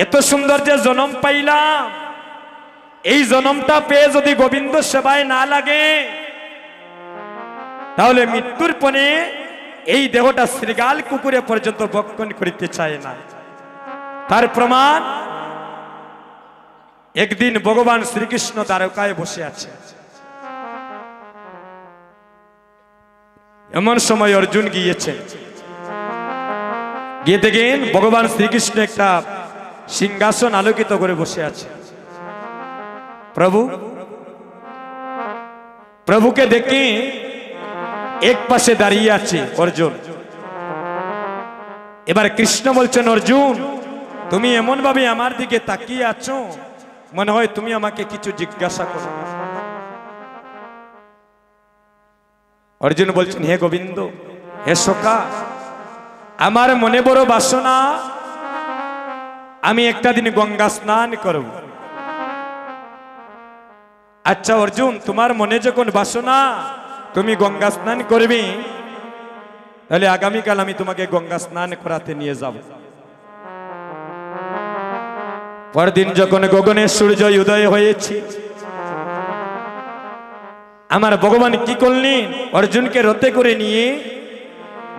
এত সুন্দর যে জন্ম পাইলাম, এই জন্মটা পেয়ে যদি গোবিন্দ সেবায় না লাগে, তাহলে মৃত্যুর পরে এই দেহটা শৃগাল কুকুরে পর্যন্ত ভক্ষণ করিতে চায় না। তার প্রমাণ, একদিন ভগবান শ্রীকৃষ্ণ দ্বারকায় বসে আছে। এমন সময় অর্জুন গিয়েছে, গিয়ে দেখেন ভগবান শ্রীকৃষ্ণ একটা সিংহাসন আলোকিত করে বসে আছে। প্রভুকে দেখে এক পাশে দাঁড়িয়ে আছে অর্জুন। এবার কৃষ্ণ বলছেন, অর্জুন তুমি এমন ভাবে আমার দিকে তাকিয়ে আছো, মনে হয় তুমি আমাকে কিছু জিজ্ঞাসা করো। অর্জুন বলছেন, হে গোবিন্দ, হে সখা, আমার মনে বড় বাসনা, আমি একটা দিন গঙ্গা স্নান করব। আচ্ছা অর্জুন, তোমার মনে যখন বাসনা তুমি গঙ্গা স্নান করবে, তাহলে আগামীকাল আমি তোমাকে গঙ্গা স্নান করাতে নিয়ে যাব। পরদিন যখন গগনে সূর্য উদয় হয়েছে, আমার ভগবান কি করলেন, অর্জুনকে রথে করে নিয়ে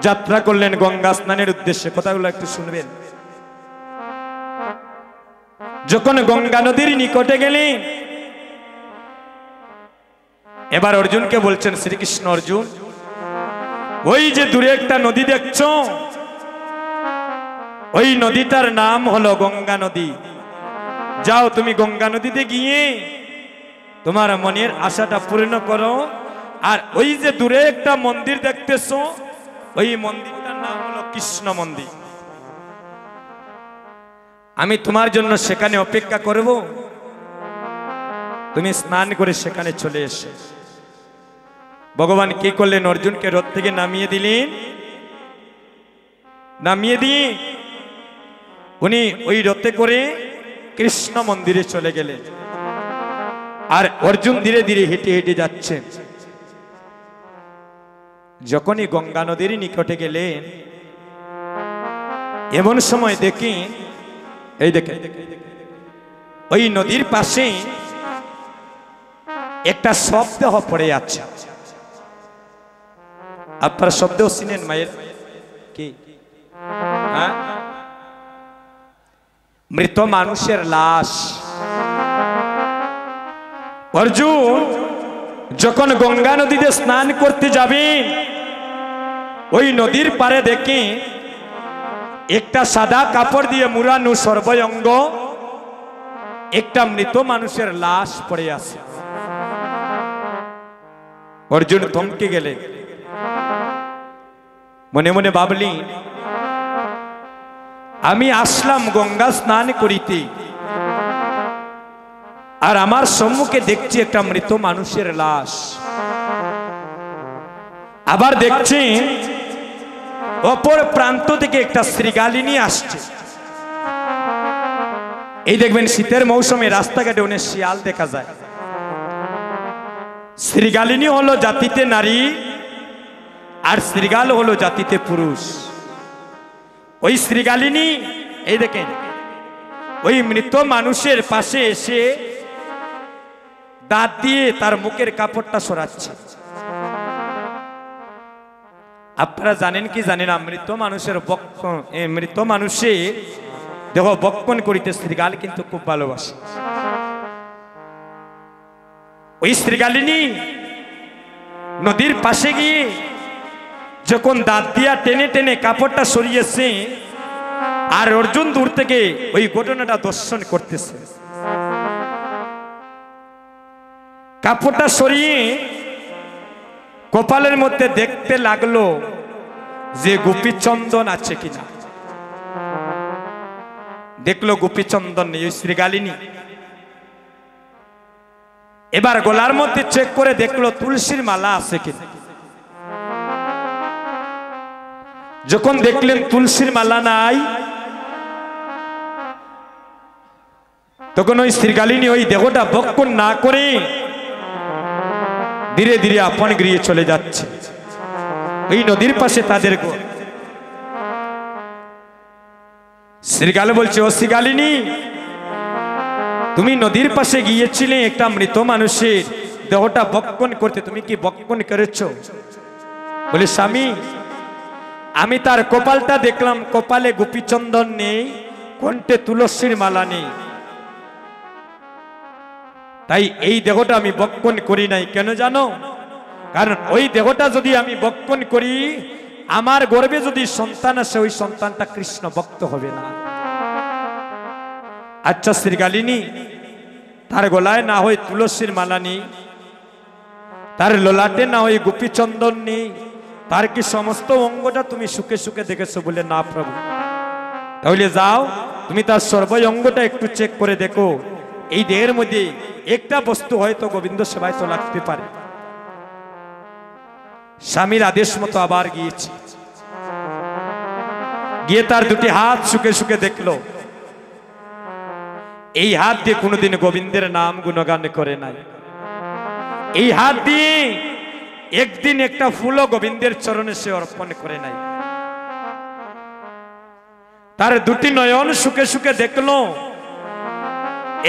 যাত্রা করলেন গঙ্গা স্নানের উদ্দেশ্যে। কথাগুলো একটু শুনবেন। যখন গঙ্গা নদীর নিকটে গেলেন, এবার অর্জুনকে বলছেন শ্রীকৃষ্ণ, অর্জুন ওই যে দূরে একটা নদী দেখছো, ওই নদীটার নাম হলো গঙ্গা নদী। যাও তুমি গঙ্গা নদীতে গিয়ে তোমার মনের আশাটা পূর্ণ করো। আর ওই যে দূরে একটা মন্দির দেখতেছো, ওই মন্দিরটার নাম হলো কৃষ্ণ মন্দির। আমি তোমার জন্য সেখানে অপেক্ষা করব, তুমি স্নান করে সেখানে চলে এসে। ভগবান কি করলেন, অর্জুনকে রথ থেকে নামিয়ে দিলেন। নামিয়ে দিয়ে উনি ওই রথে করে কৃষ্ণ মন্দিরে চলে গেলেন। আর অর্জুন ধীরে ধীরে হেঁটে হেঁটে যাচ্ছেন। যখনই গঙ্গা নদীর নিকটে গেলেন, এমন সময় দেখি, এই দেখে ওই নদীর পাশে একটা শবদেহ পড়ে আছে। আপনার শব্দেহ চিনেন মায়ের কি? মৃত মানুষের লাশ। অর্জুন যখন গঙ্গা নদীতে স্নান করতে যাবেন, ওই নদীর পারে দেখে একটা সাদা কাপড় দিয়ে মুড়ানো সর্বঙ্গ একটা মৃত মানুষের লাশ পড়ে আছে। অর্জুন থমকে গেলেন, মনে মনে ভাবলি, আমি আসলাম গঙ্গা স্নান করিতে, আর আমার সম্মুখে দেখছি একটা মৃত মানুষের লাশ। আবার দেখছি অপর প্রান্ত থেকে একটা শৃগালিনী আসছে। এই দেখবেন শীতের মৌসুমে রাস্তাঘাটে অনেক শিয়াল দেখা যায়। শৃগালিনী হলো জাতিতে নারী, আর শৃগাল হলো জাতিতে পুরুষ। ওই শৃগালিনী এই দেখেন ওই মৃত মানুষের পাশে এসে দাঁত দিয়ে তার মুখের কাপড়টা সরাচ্ছে। আপনারা জানেন কি জানেন না, মৃত মানুষের দেহ বক্ষণ করিতে শৃগাল কিন্তু খুব ভালোবাসে। ওই শৃগালিনী নদীর পাশে গিয়ে যখন দাঁত দিয়া টেনে টেনে কাপড়টা সরিয়েছে, আর অর্জুন দূর থেকে ওই ঘটনাটা দর্শন করতেছে। কাপড়টা সরিয়ে কপালের মধ্যে দেখতে লাগলো যে গোপীচন্দন আছে কিনা। দেখলো গোপীচন্দন নেই, ওই শৃগালিনী। এবার গলার মধ্যে চেক করে দেখলো তুলসীর মালা আছে কিনা। যখন দেখলেন তুলসীর মালা নাই, তখন ওই শৃগালিনী ওই দেহটা ভক্ষণ না করে ধীরে ধীরে আপন গৃহে চলে যাচ্ছে। এই নদীর পাশে তাদের ঘর। শ্রীকাল বলছে, ও শ্রীকালিনী, তুমি নদীর পাশে গিয়েছিলে একটা মৃত মানুষের দেহটা বক্ষণ করতে, তুমি কি বক্ষণ করেছো? বলে, স্বামী, আমি তার কপালটা দেখলাম, কপালে গোপীচন্দন নেই, কণ্ঠে তুলসীর মালা নেই, তাই এই দেহটা আমি বক্ষণ করি নাই। কেন জানো? কারণ ওই দেহটা যদি আমি বক্ষণ করি, আমার গর্ভে যদি সন্তান আসে, ওই সন্তানটা কৃষ্ণ ভক্ত হবে না। আচ্ছা শ্রীকালিনী, তার গলায় না হয় তুলসীর মালা নেই, তার ললাটে না হয় গোপীচন্দন নেই, তার কি সমস্ত অঙ্গটা তুমি সুখে সুখে দেখেছো? বলে, না প্রভু। তাহলে যাও, তুমি তার সর্ব অঙ্গটা একটু চেক করে দেখো, এই দেহের মধ্যে একটা বস্তু হয়তো গোবিন্দ সেবায় তো লাগতে পারে। স্বামীর আদেশ মতো আবার গিয়েছি, গিয়ে তার দুটি হাত সুখে সুখে দেখলো, এই হাত দিয়ে কোনোদিন গোবিন্দের নাম গুণগান করে নাই। এই হাত দিয়ে একদিন একটা ফুলও গোবিন্দের চরণে সে অর্পণ করে নাই। তার দুটি নয়ন সুখে সুখে দেখলো,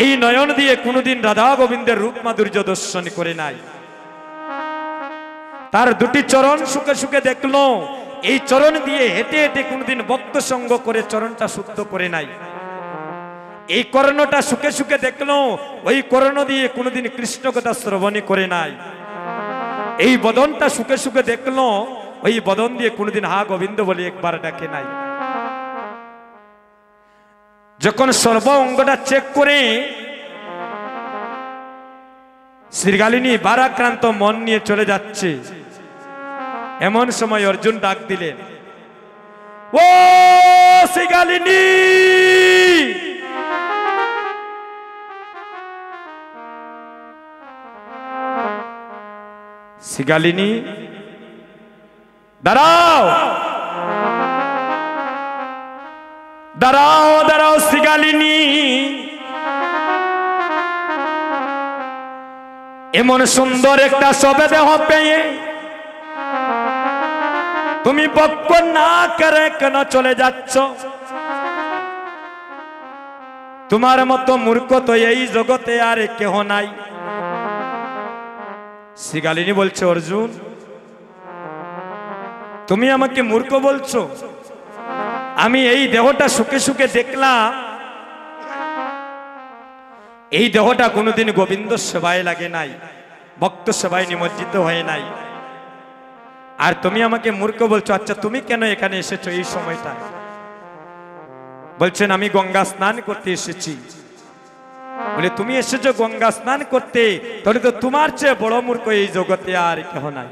এই নয়ন দিয়ে কোনোদিন রাধা গোবিন্দের রূপ মাধুর্য দর্শন করে নাই। তার দুটি চরণ সুখে সুখে দেখলো, এই চরণ দিয়ে হেঁটে হেঁটে কোনোদিন ভক্ত সঙ্গ করে চরণটা শুদ্ধ করে নাই। এই কর্ণটা সুখে সুখে দেখলো, ওই কর্ণ দিয়ে কোনোদিন কৃষ্ণ কথা শ্রবণ করে নাই। এই বদনটা সুখে সুখে দেখলো, ওই বদন দিয়ে কোনোদিন হা গোবিন্দ বলে একবার ডাকে নাই। যখন সর্ব অঙ্গটা চেক করে শ্রীকালিনী ভারাক্রান্ত মন নিয়ে চলে যাচ্ছে, এমন সময় অর্জুন ডাক দিলেন, ও শ্রীকালিনী! শ্রীকালিনী, দাঁড়াও দাঁড়াও দাঁড়াও শ্রীকালিনী, এমন সুন্দর একটা সবে দেহ পেয়ে তুমি বক্ষণ না করে কেন চলে যাচ্ছ? তোমার মতো মূর্খ তো এই জগতে আর কেহ নাই। শ্রীকালিনী বলছে, অর্জুন, তুমি আমাকে মূর্খ বলছো? আমি এই দেহটা সুখে সুখে দেখলাম, এই দেহটা কোনোদিন গোবিন্দ সেবায় লাগে নাই, ভক্ত সেবায় নিমজ্জিত হয়ে নাই, আর তুমি আমাকে মূর্খ বলছো? আচ্ছা, তুমি কেন এখানে এসেছো এই সময়টা? বলছেন, আমি গঙ্গা স্নান করতে এসেছি। বলে, তুমি এসেছো গঙ্গা স্নান করতে? তাহলে তো তোমার চেয়ে বড় মূর্খ এই জগতে আর কেহ নাই।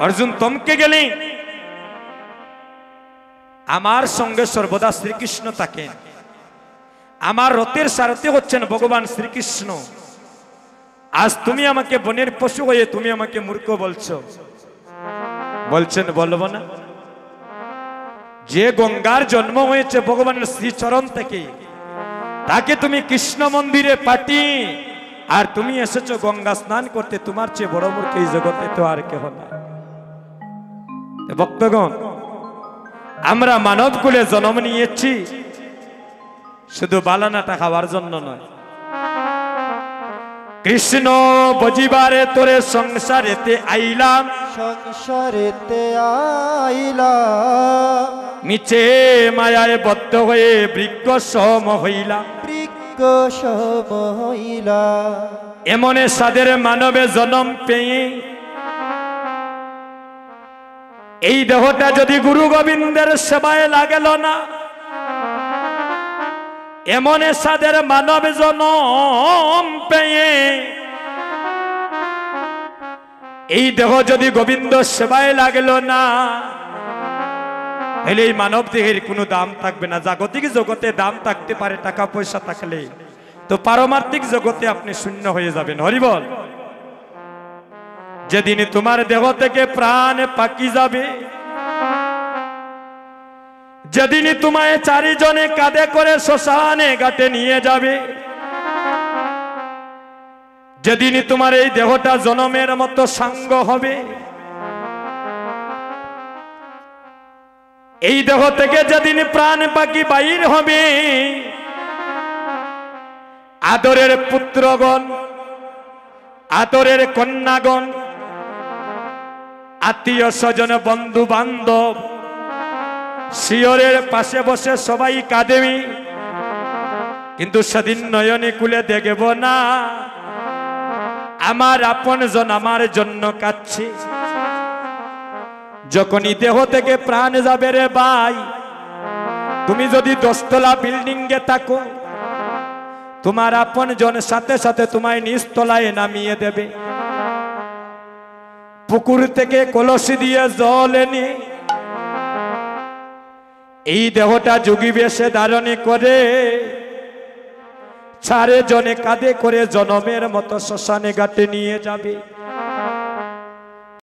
অর্জুন থমকে গেলেন। আমার সঙ্গে সর্বদা শ্রীকৃষ্ণ থাকেন, আমার রথের সারথি হচ্ছেন ভগবান শ্রীকৃষ্ণ। আজ তুমি আমাকে বনের পশু হয়ে তুমি আমাকে মূর্খ বলছো? বলছেন, বলবো না। যে গঙ্গার জন্ম হয়েছে ভগবানের শ্রীচরণ থেকে, তাকে তুমি কৃষ্ণ মন্দিরে পাঠিয়ে আর তুমি এসেছো গঙ্গা স্নান করতে, তোমার চেয়ে বড় মূর্খ এই জগতে তো আর কেহ না। ভক্তগণ, আমরা মানব কুলে জন্ম নিয়েছি শুধু বালানাটা খাওয়ার জন্য নয়। কৃষ্ণ বজিবারে তোরে সংসারেতে আইলাম, সংসারেতে আইলাম, মিছে মায়ায় বদ্ধ হয়ে বৃক্ষ সম হইলাম, বৃক্ষ সম হইলাম। এমনে সাদের মানবে জন্ম পেয়ে এই দেহটা যদি গুরু গোবিন্দের সেবায় লাগেল না, এমন সাদের মানব জনম পেয়ে এই দেহ যদি গোবিন্দ সেবায় লাগল না, তাহলে এই মানব দেহের কোনো দাম থাকবে না। জাগতিক জগতে দাম থাকতে পারে টাকা পয়সা থাকলে, তো পারমার্থিক জগতে আপনি শূন্য হয়ে যাবেন। হরিবল। যেদিন তোমার দেহ থেকে প্রাণ পাকি যাবে, যেদিন তোমায় চারিজনে কাঁধে করে শ্মশানে ঘাটে নিয়ে যাবে, যেদিন তোমার এই দেহটা জনমের মতো সাঙ্গ হবে, এই দেহ থেকে যেদিন প্রাণ পাখি বাইর হবে, আদরের পুত্রগণ, আদরের কন্যাগণ, আত্মীয় স্বজন, বন্ধু বান্ধব শিয়রের পাশে বসে সবাই কাঁদেমি, কিন্তু সেদিন নয়নে কুলে দেখব না আমার আপনজন আমার জন্য কাঁদছে। যখনই দেহ থেকে প্রাণ যাবে রে ভাই, তুমি যদি 10 তলা বিল্ডিং এ থাকো, তোমার আপনজন সাথে সাথে তোমায় নিচতলায় নামিয়ে দেবে। পুকুর থেকে কলসি দিয়ে জল এনে এই দেহটা যোগী বেশে ধারণ করে 4 জনে কাঁধে করে জনমের মতো শ্মশানে ঘাটে নিয়ে যাবে।